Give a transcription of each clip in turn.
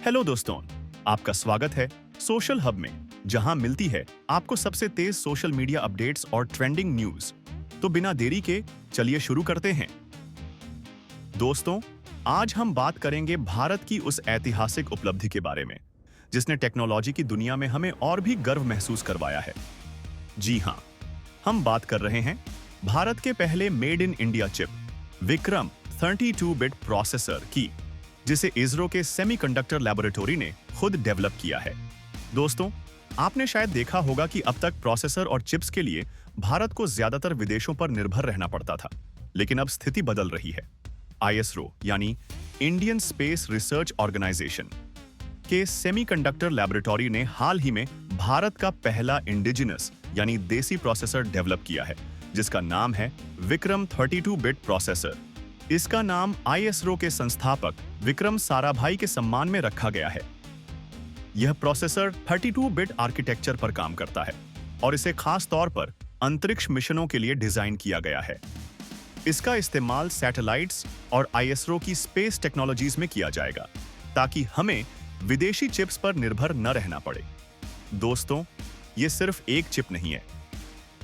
Hello दोस्तों, आपका स्वागत है सोशल हब में, जहां मिलती है आपको सबसे तेज सोशल मीडिया अपडेट्स और ट्रेंडिंग न्यूज। तो बिना देरी के चलिए शुरू करते हैं। दोस्तों, आज हम बात करेंगे भारत की उस ऐतिहासिक उपलब्धि के बारे में जिसने टेक्नोलॉजी की दुनिया में हमें और भी गर्व महसूस करवाया है। जी हां, हम बात कर रहे हैं भारत के पहले made in India chip Vikram 32 bit processor की, जिसे इसरो के सेमीकंडक्टर लैबोरेटरी ने खुद डेवलप किया है। दोस्तों, आपने शायद देखा होगा कि अब तक प्रोसेसर और चिप्स के लिए भारत को ज्यादातर विदेशों पर निर्भर रहना पड़ता था, लेकिन अब स्थिति बदल रही है। आईएसआरओ यानी इंडियन स्पेस रिसर्च ऑर्गेनाइजेशन के सेमीकंडक्टर लैबोरेटरी ने हाल ही में भारत का पहला इंडिजिनस यानी देसी प्रोसेसर डेवलप किया है, जिसका नाम है विक्रम 32 बिट प्रोसेसर। इसका नाम आईएसआरओ के संस्थापक विक्रम साराभाई के सम्मान में रखा गया है। यह प्रोसेसर 32 बिट आर्किटेक्चर पर काम करता है और इसे खास तौर पर अंतरिक्ष मिशनों के लिए डिजाइन किया गया है। इसका इस्तेमाल सैटेलाइट्स और आईएसआरओ की स्पेस टेक्नोलॉजीज में किया जाएगा, ताकि हमें विदेशी चिप्स पर निर्भर न रहना पड़े। दोस्तों, ये सिर्फ एक चिप नहीं है,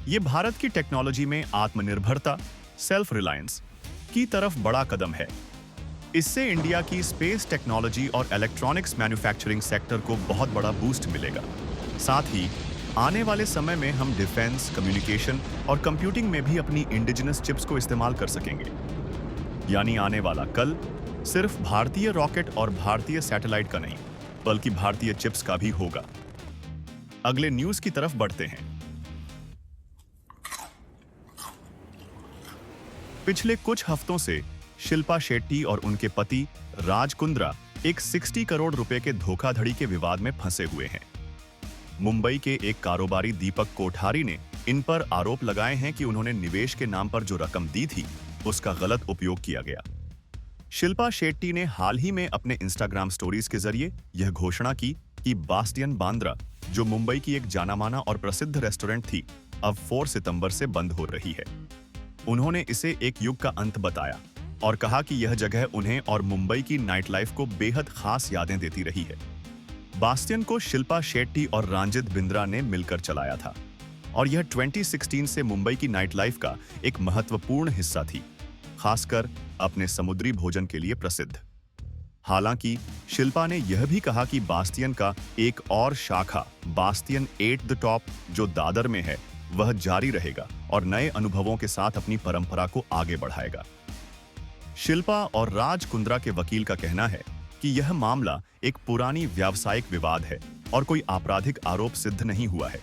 ये भारत की टेक्नोलॉजी में आत्मनिर्भरता, सेल्फ रिलायंस की तरफ बड़ा कदम है। इससे इंडिया की स्पेस टेक्नोलॉजी और इलेक्ट्रॉनिक्स मैन्युफैक्चरिंग सेक्टर को बहुत बड़ा बूस्ट मिलेगा। साथ ही आने वाले समय में हम डिफेंस, कम्युनिकेशन और कंप्यूटिंग में भी अपनी इंडिजिनस चिप्स को इस्तेमाल कर सकेंगे। यानी आने वाला कल सिर्फ भारतीय रॉकेट और भारतीय सैटेलाइट का नहीं, बल्कि भारतीय चिप्स का भी होगा। अगले न्यूज की तरफ बढ़ते हैं। पिछले कुछ हफ्तों से शिल्पा शेट्टी और उनके पति राज कुंद्रा एक 60 करोड़ रुपए के धोखाधड़ी के विवाद में फंसे हुए हैं। मुंबई के एक कारोबारी दीपक कोठारी ने इन पर आरोप लगाए हैं कि उन्होंने निवेश के नाम पर जो रकम दी थी, उसका गलत उपयोग किया गया। शिल्पा शेट्टी ने हाल ही में अपने इंस्टाग्राम स्टोरीज के जरिए यह घोषणा की कि बास्टियन बांद्रा, जो मुंबई की एक जाना-माना और प्रसिद्ध रेस्टोरेंट थी, अब 4 सितंबर से बंद हो रही है। उन्होंने इसे एक युग का अंत बताया और कहा कि यह जगह उन्हें और मुंबई की नाइट लाइफ को बेहद खास यादें देती रही है। बास्टियन को शिल्पा शेट्टी और रंजीत बिंद्रा ने मिलकर चलाया था और यह 2016 से मुंबई की नाइट लाइफ का एक महत्वपूर्ण हिस्सा थी, खासकर अपने समुद्री भोजन के लिए प्रसिद्ध। हालांकि शिल्पा ने यह भी कहा कि बास्टियन का एक और शाखा बास्टियन 8 द टॉप, जो दादर में है, वह जारी रहेगा और नए अनुभवों के साथ अपनी परंपरा को आगे बढ़ाएगा। शिल्पा और राज कुंद्रा के वकील का कहना है कि यह मामला एक पुरानी व्यावसायिक विवाद है और कोई आपराधिक आरोप सिद्ध नहीं हुआ है।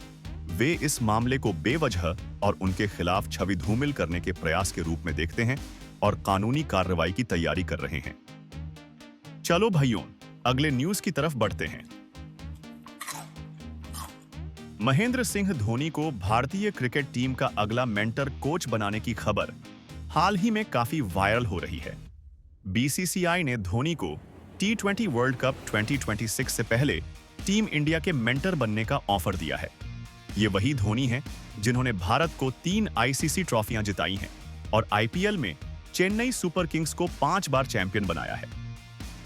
वे इस मामले को बेवजह और उनके खिलाफ छवि धूमिल करने के प्रयास के रूप में देखते हैं और कानूनी कार्रवाई की तैयारी कर रहे हैं। चलो भाइयों, अगले न्यूज की तरफ बढ़ते हैं। महेंद्र सिंह धोनी को भारतीय क्रिकेट टीम का अगला मेंटर कोच बनाने की खबर हाल ही में काफी वायरल हो रही है। बीसीसीआई ने धोनी को T20 वर्ल्ड कप 2026 से पहले टीम इंडिया के मेंटर बनने का ऑफर दिया है। ये वही धोनी हैं जिन्होंने भारत को 3 आईसीसी ट्रॉफियां जिताई हैं और आईपीएल में चेन्नई सुपर किंग्स को 5 बार चैंपियन बनाया है।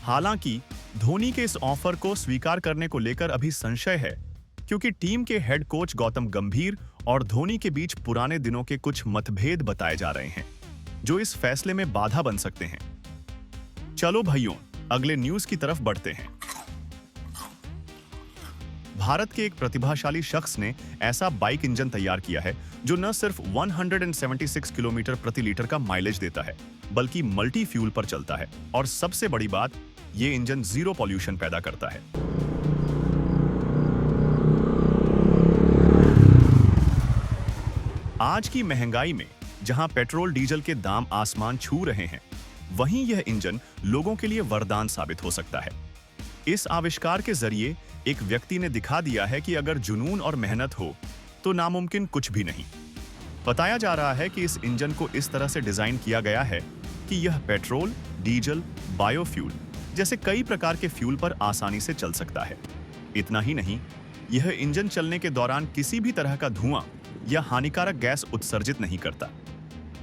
हालांकि धोनी के इस ऑफर को स्वीकार करने को लेकर अभी संशय है, क्योंकि टीम के हेड कोच गौतम गंभीर और धोनी के बीच पुराने दिनों के कुछ मतभेद बताए जा रहे हैं, जो इस फैसले में बाधा बन सकते हैं। चलो भाइयों, अगले न्यूज की तरफ बढ़ते हैं। भारत के एक प्रतिभाशाली शख्स ने ऐसा बाइक इंजन तैयार किया है जो न सिर्फ 176 किलोमीटर प्रति लीटर का माइलेज देता है, बल्कि मल्टी फ्यूल पर चलता है और सबसे बड़ी बात, ये इंजन जीरो पॉल्यूशन पैदा करता है। आज की महंगाई में जहां पेट्रोल डीजल के दाम आसमान छू रहे हैं, वहीं यह इंजन लोगों के लिए वरदान साबित हो सकता है। इस आविष्कार के जरिए एक व्यक्ति ने दिखा दिया है कि अगर जुनून और मेहनत हो तो नामुमकिन कुछ भी नहीं। बताया जा रहा है कि इस इंजन को इस तरह से डिजाइन किया गया है कि यह पेट्रोल, डीजल, बायोफ्यूल जैसे कई प्रकार के फ्यूल पर आसानी से चल सकता है। इतना ही नहीं, यह इंजन चलने के दौरान किसी भी तरह का धुआं या हानिकारक गैस उत्सर्जित नहीं करता,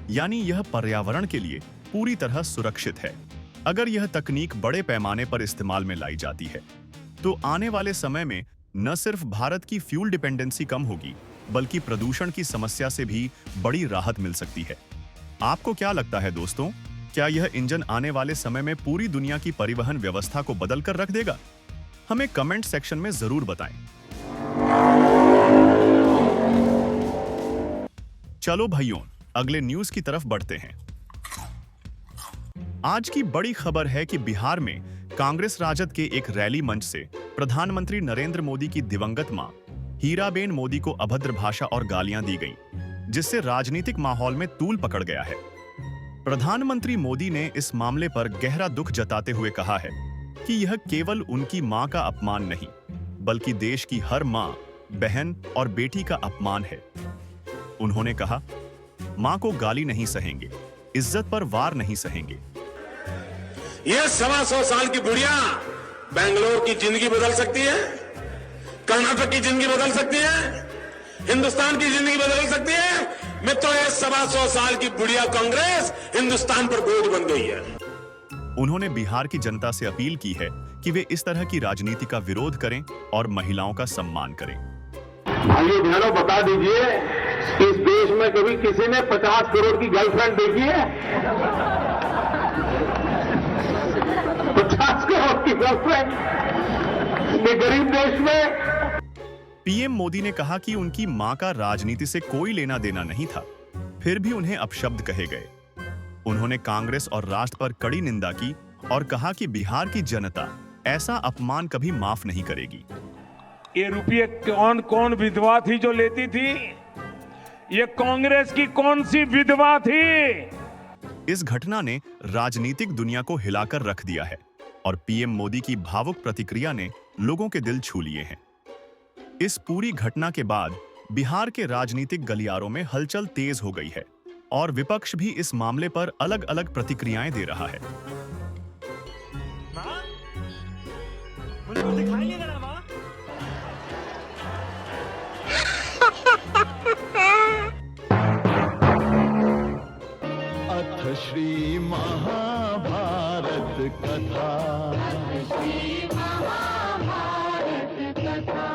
यानी यह पर्यावरण के लिए पूरी तरह सुरक्षित है। अगर यह तकनीक बड़े पैमाने पर इस्तेमाल में लाई जाती है तो आने वाले समय में न सिर्फ भारत की फ्यूल डिपेंडेंसी कम होगी बल्कि प्रदूषण की समस्या से भी बड़ी राहत मिल सकती है। आपको क्या लगता है दोस्तों, क्या यह इंजन आने वाले समय में पूरी दुनिया की परिवहन व्यवस्था को बदल कर रख देगा? हमें कमेंट सेक्शन में जरूर बताएं। चलो भाइयों, अगले न्यूज की तरफ बढ़ते हैं। आज की बड़ी खबर है कि बिहार में कांग्रेस राजद के एक रैली मंच से प्रधानमंत्री नरेंद्र मोदी की दिवंगत मां हीराबेन मोदी को अभद्र भाषा और गालियां दी गईं, जिससे राजनीतिक माहौल में तूल पकड़ गया है। प्रधानमंत्री मोदी ने इस मामले पर गहरा दुख जताते हुए कहा है कि यह केवल उनकी मां का अपमान नहीं, बल्कि देश की हर मां, बहन और बेटी का अपमान है। उन्होंने कहा, मां को गाली नहीं सहेंगे, इज्जत पर वार नहीं सहेंगे। यह 125 साल की बुढ़िया बेंगलोर की जिंदगी बदल सकती है, कर्नाटक की जिंदगी बदल सकती है, हिंदुस्तान की जिंदगी बदल सकती है। मैं तो ये 125 साल की बुढ़िया कांग्रेस हिंदुस्तान पर बोझ बन गई है। उन्होंने बिहार की जनता से अपील की है कि वे इस तरह की राजनीति का विरोध करें और महिलाओं का सम्मान करें। भाइयों बहनों, बता दीजिए, इस देश में कभी किसी ने 50 करोड़ की गर्लफ्रेंड देखी है? 50 करोड़ की गर्लफ्रेंड ये गरीब देश में। पीएम मोदी ने कहा कि उनकी मां का राजनीति से कोई लेना देना नहीं था, फिर भी उन्हें अपशब्द कहे गए। उन्होंने कांग्रेस और राष्ट्र पर कड़ी निंदा की और कहा कि बिहार की जनता ऐसा अपमान कभी माफ नहीं करेगी। ये रुपये कौन कौन विधवा थी जो लेती थी? ये कांग्रेस की कौन सी विधवा थी? इस घटना ने राजनीतिक दुनिया को हिलाकर रख दिया है और पीएम मोदी की भावुक प्रतिक्रिया ने लोगों के दिल छू लिए हैं। इस पूरी घटना के बाद बिहार के राजनीतिक गलियारों में हलचल तेज हो गई है और विपक्ष भी इस मामले पर अलग अलग प्रतिक्रियाएं दे रहा है। अथ श्री महाभारत कथा। कथा